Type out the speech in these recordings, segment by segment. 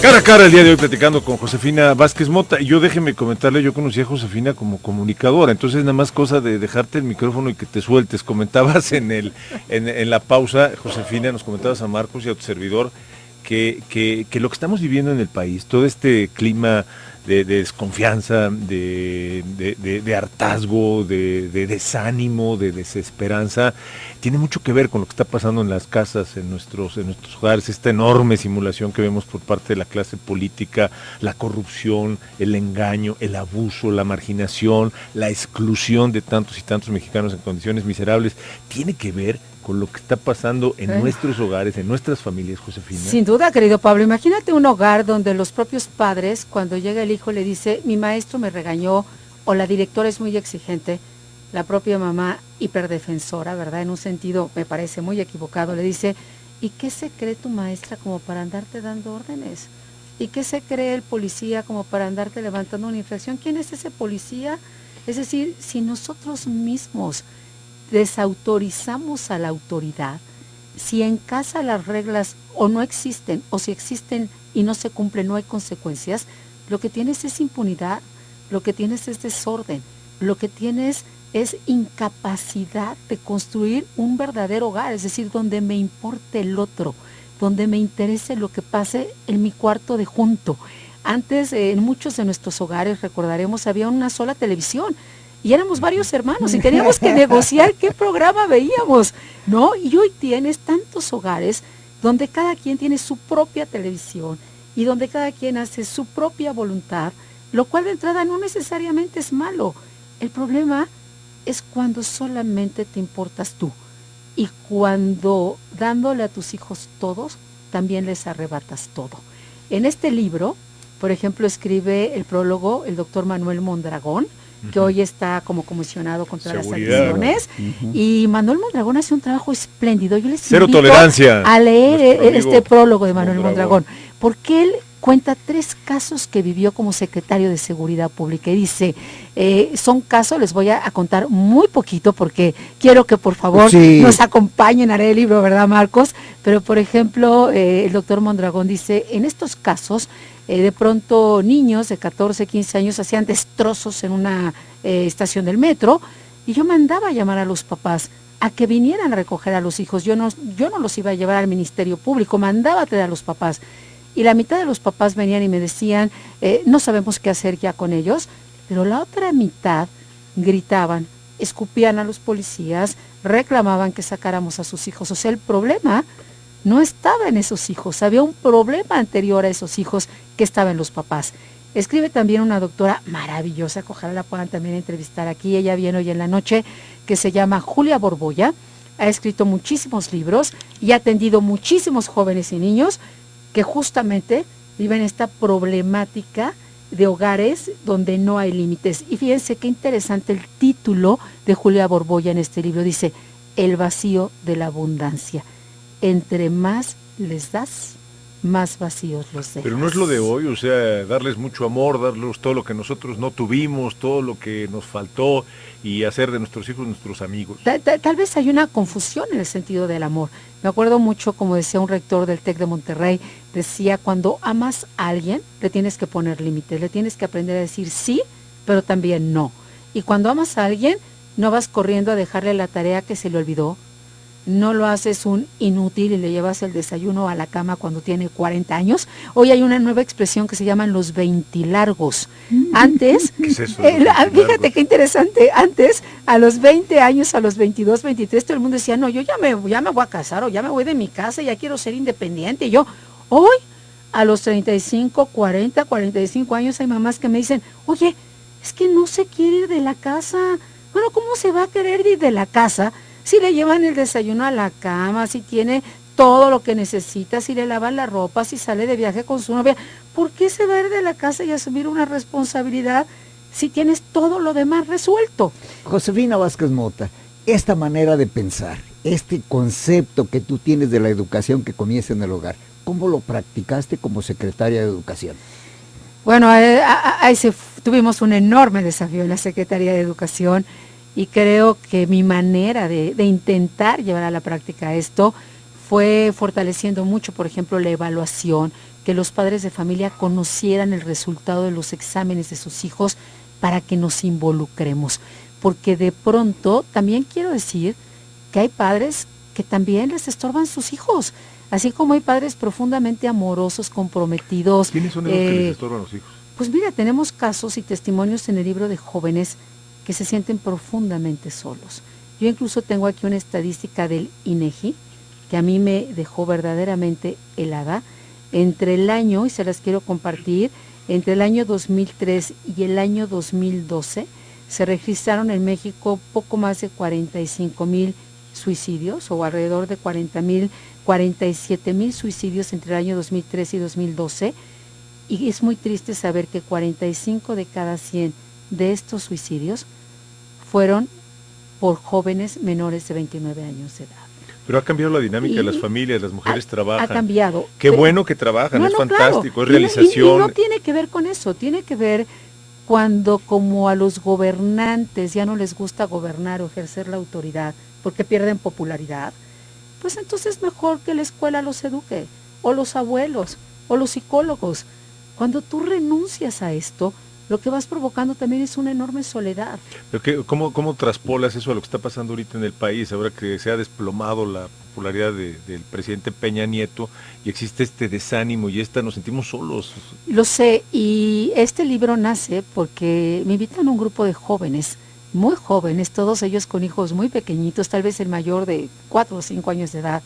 Cara a cara el día de hoy platicando con Josefina Vázquez Mota. Y yo déjeme comentarle, yo conocí a Josefina como comunicadora, entonces nada más cosa de dejarte el micrófono y que te sueltes. Comentabas en la pausa, Josefina, nos comentabas a Marcos y a tu servidor que lo que estamos viviendo en el país, todo este clima de desconfianza, de hartazgo, de desánimo, de desesperanza, tiene mucho que ver con lo que está pasando en las casas, en nuestros hogares, esta enorme simulación que vemos por parte de la clase política, la corrupción, el engaño, el abuso, la marginación, la exclusión de tantos y tantos mexicanos en condiciones miserables, tiene que ver con lo que está pasando en nuestros hogares, en nuestras familias, Josefina. Sin duda, querido Pablo, imagínate un hogar donde los propios padres, cuando llega el hijo le dice, mi maestro me regañó, o la directora es muy exigente, la propia mamá hiperdefensora, ¿verdad? En un sentido, me parece muy equivocado, le dice, ¿y qué se cree tu maestra como para andarte dando órdenes? ¿Y qué se cree el policía como para andarte levantando una infracción? ¿Quién es ese policía? Es decir, si nosotros mismos desautorizamos a la autoridad, si en casa las reglas o no existen, o si existen y no se cumplen, no hay consecuencias, lo que tienes es impunidad, lo que tienes es desorden, lo que tienes es incapacidad de construir un verdadero hogar, es decir, donde me importe el otro, donde me interese lo que pase en mi cuarto de junto. Antes, en muchos de nuestros hogares, recordaremos, había una sola televisión, y éramos varios hermanos y teníamos que negociar qué programa veíamos, ¿no? Y hoy tienes tantos hogares donde cada quien tiene su propia televisión y donde cada quien hace su propia voluntad, lo cual de entrada no necesariamente es malo. El problema es cuando solamente te importas tú y cuando dándole a tus hijos todos, también les arrebatas todo. En este libro, por ejemplo, escribe el prólogo el doctor Manuel Mondragón, que hoy está como comisionado contra las adicciones, y Manuel Mondragón hace un trabajo espléndido. Yo les Cero invito tolerancia a leer este prólogo de Manuel Mondragón, porque él cuenta 3 casos que vivió como secretario de Seguridad Pública, y dice, son casos, les voy a contar muy poquito, porque quiero que por favor nos acompañen a leer el libro, ¿verdad, Marcos? Pero por ejemplo, el doctor Mondragón dice, en estos casos, de pronto niños de 14, 15 años hacían destrozos en una estación del metro, y yo mandaba a llamar a los papás a que vinieran a recoger a los hijos. Yo no los iba a llevar al Ministerio Público, mandaba a traer a los papás. Y la mitad de los papás venían y me decían, no sabemos qué hacer ya con ellos, pero la otra mitad gritaban, escupían a los policías, reclamaban que sacáramos a sus hijos. O sea, el problema no estaba en esos hijos, había un problema anterior a esos hijos que estaba en los papás. Escribe también una doctora maravillosa, que ojalá la puedan también entrevistar aquí, ella viene hoy en la noche, que se llama Julia Borbolla, ha escrito muchísimos libros y ha atendido muchísimos jóvenes y niños que justamente viven esta problemática de hogares donde no hay límites. Y fíjense qué interesante el título de Julia Borbolla en este libro, dice, El vacío de la abundancia. Entre más les das, más vacíos los dejas. Pero no es lo de hoy, o sea, darles mucho amor, darles todo lo que nosotros no tuvimos, todo lo que nos faltó, y hacer de nuestros hijos nuestros amigos. Tal vez hay una confusión en el sentido del amor. Me acuerdo mucho, como decía un rector del TEC de Monterrey, decía, cuando amas a alguien, le tienes que poner límites, le tienes que aprender a decir sí, pero también no. Y cuando amas a alguien, no vas corriendo a dejarle la tarea que se le olvidó, no lo haces un inútil y le llevas el desayuno a la cama cuando tiene 40 años. Hoy hay una nueva expresión que se llaman los veintilargos. Antes, ¿qué es eso, fíjate qué interesante, antes, a los 20 años, a los 22, 23, todo el mundo decía, no, yo ya me voy a casar, o ya me voy de mi casa, ya quiero ser independiente. Y yo, hoy, a los 35, 40, 45 años, hay mamás que me dicen, oye, es que no se quiere ir de la casa. Bueno, ¿cómo se va a querer ir de la casa si le llevan el desayuno a la cama, si tiene todo lo que necesita, si le lavan la ropa, si sale de viaje con su novia? ¿Por qué se va a ir de la casa y asumir una responsabilidad si tienes todo lo demás resuelto? Josefina Vázquez Mota, esta manera de pensar, este concepto que tú tienes de la educación que comienza en el hogar, ¿cómo lo practicaste como secretaria de Educación? Bueno, tuvimos un enorme desafío en la Secretaría de Educación, y creo que mi manera de intentar llevar a la práctica esto fue fortaleciendo mucho, por ejemplo, la evaluación, que los padres de familia conocieran el resultado de los exámenes de sus hijos para que nos involucremos. Porque de pronto, también quiero decir que hay padres que también les estorban sus hijos, así como hay padres profundamente amorosos, comprometidos. ¿Quiénes son esos que les estorban los hijos? Pues mira, tenemos casos y testimonios en el libro de jóvenes que se sienten profundamente solos. Yo incluso tengo aquí una estadística del INEGI que a mí me dejó verdaderamente helada. Entre el año, y se las quiero compartir, entre el año 2003 y el año 2012 se registraron en México poco más de 45,000 suicidios, o alrededor de 47,000 suicidios entre el año 2003 y 2012, y es muy triste saber que 45 de cada 100 de estos suicidios fueron por jóvenes menores de 29 años de edad. Pero ha cambiado la dinámica de las familias, las mujeres trabajan. Ha cambiado. Qué bueno que trabajan, es fantástico, claro, es realización. Y no tiene que ver con eso, tiene que ver cuando como a los gobernantes ya no les gusta gobernar o ejercer la autoridad porque pierden popularidad, pues entonces mejor que la escuela los eduque, o los abuelos, o los psicólogos. Cuando tú renuncias a esto, lo que vas provocando también es una enorme soledad. Pero ¿cómo traspolas eso a lo que está pasando ahorita en el país, ahora que se ha desplomado la popularidad del presidente Peña Nieto y existe este desánimo y nos sentimos solos? Lo sé, y este libro nace porque me invitan a un grupo de jóvenes, muy jóvenes, todos ellos con hijos muy pequeñitos, tal vez el mayor de 4 o 5 años de edad,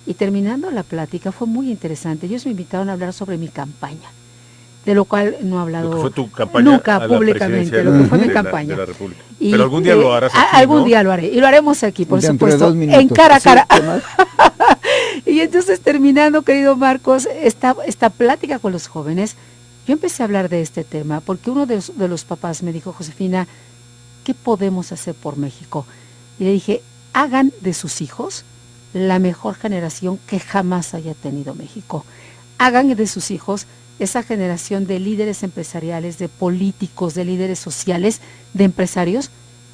y terminando la plática fue muy interesante. Ellos me invitaron a hablar sobre mi campaña, de lo cual no he hablado lo que fue tu campaña nunca públicamente, lo que fue mi campaña. De la República. Pero algún día lo harás aquí, algún ¿no? día lo haré, y lo haremos aquí, por supuesto, minutos, en cara a cara. Sí, y entonces, terminando, querido Marcos, esta plática con los jóvenes, yo empecé a hablar de este tema, porque uno de los papás me dijo: Josefina, ¿qué podemos hacer por México? Y le dije: hagan de sus hijos la mejor generación que jamás haya tenido México. Hagan de sus hijos esa generación de líderes empresariales, de políticos, de líderes sociales, de empresarios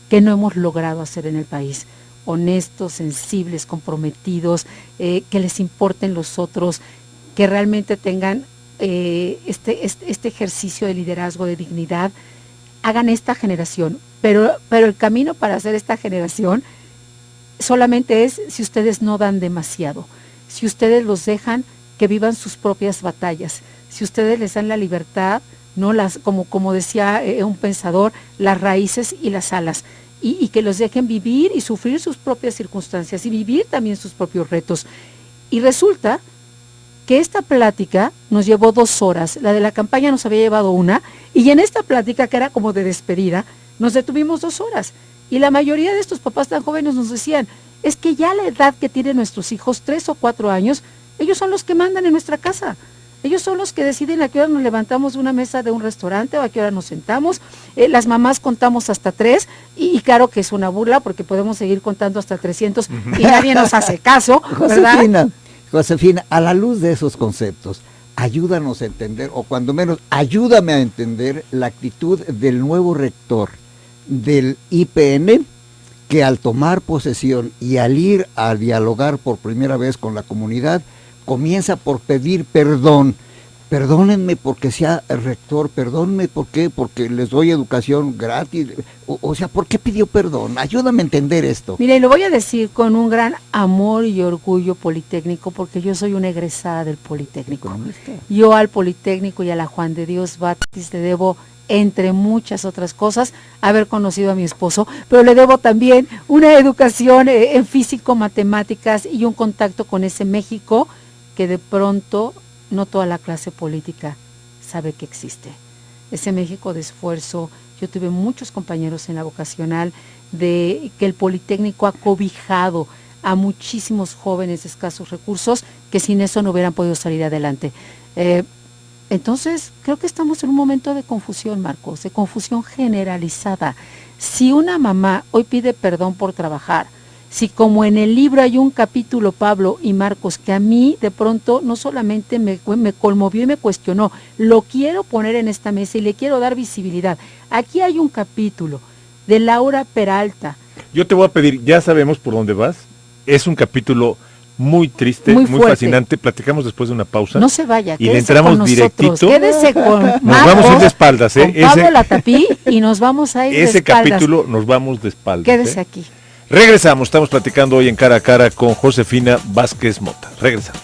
que no hemos logrado hacer en el país. Honestos, sensibles, comprometidos, que les importen los otros, que realmente tengan este ejercicio de liderazgo, de dignidad. Hagan esta generación, pero el camino para hacer esta generación solamente es si ustedes no dan demasiado, si ustedes los dejan que vivan sus propias batallas, si ustedes les dan la libertad, no las, como decía un pensador, las raíces y las alas, y que los dejen vivir y sufrir sus propias circunstancias y vivir también sus propios retos. Y resulta que esta plática nos llevó 2 horas, la de la campaña nos había llevado 1, y en esta plática, que era como de despedida, nos detuvimos 2 horas. Y la mayoría de estos papás tan jóvenes nos decían: es que ya a la edad que tienen nuestros hijos, 3 o 4 años, ellos son los que mandan en nuestra casa. Ellos son los que deciden a qué hora nos levantamos de una mesa de un restaurante o a qué hora nos sentamos. Las mamás contamos hasta 3 y claro que es una burla porque podemos seguir contando hasta 300 y nadie nos hace caso, ¿verdad? Josefina, a la luz de esos conceptos, ayúdanos a entender, o cuando menos ayúdame a entender la actitud del nuevo rector del IPN, que al tomar posesión y al ir a dialogar por primera vez con la comunidad, comienza por pedir perdón. Perdónenme porque sea rector, perdónenme porque les doy educación gratis. O sea, ¿por qué pidió perdón? Ayúdame a entender esto. Mira, y lo voy a decir con un gran amor y orgullo politécnico, porque yo soy una egresada del Politécnico. Yo al Politécnico y a la Juan de Dios Batis le debo, entre muchas otras cosas, haber conocido a mi esposo, pero le debo también una educación en físico, matemáticas y un contacto con ese México que de pronto no toda la clase política sabe que existe. Ese México de esfuerzo. Yo tuve muchos compañeros en la vocacional de que el Politécnico ha cobijado a muchísimos jóvenes de escasos recursos que sin eso no hubieran podido salir adelante. Entonces, creo que estamos en un momento de confusión, Marcos, de confusión generalizada. Si una mamá hoy pide perdón por trabajar, si como en el libro hay un capítulo, Pablo y Marcos, que a mí de pronto no solamente me conmovió y me cuestionó, lo quiero poner en esta mesa y le quiero dar visibilidad. Aquí hay un capítulo de Laura Peralta. Yo te voy a pedir, ya sabemos por dónde vas, es un capítulo muy triste, Muy muy fuerte. fascinante. Platicamos después de una pausa. No se vaya, Y le quédese entramos con nosotros, directito. quédese con Nos Majo, vamos a ir de espaldas, con Pablo Ese, Latapí, y nos vamos a ir de ese espaldas. capítulo nos vamos de espaldas. Quédese aquí. Regresamos, estamos platicando hoy en Cara a Cara con Josefina Vázquez Mota. Regresamos.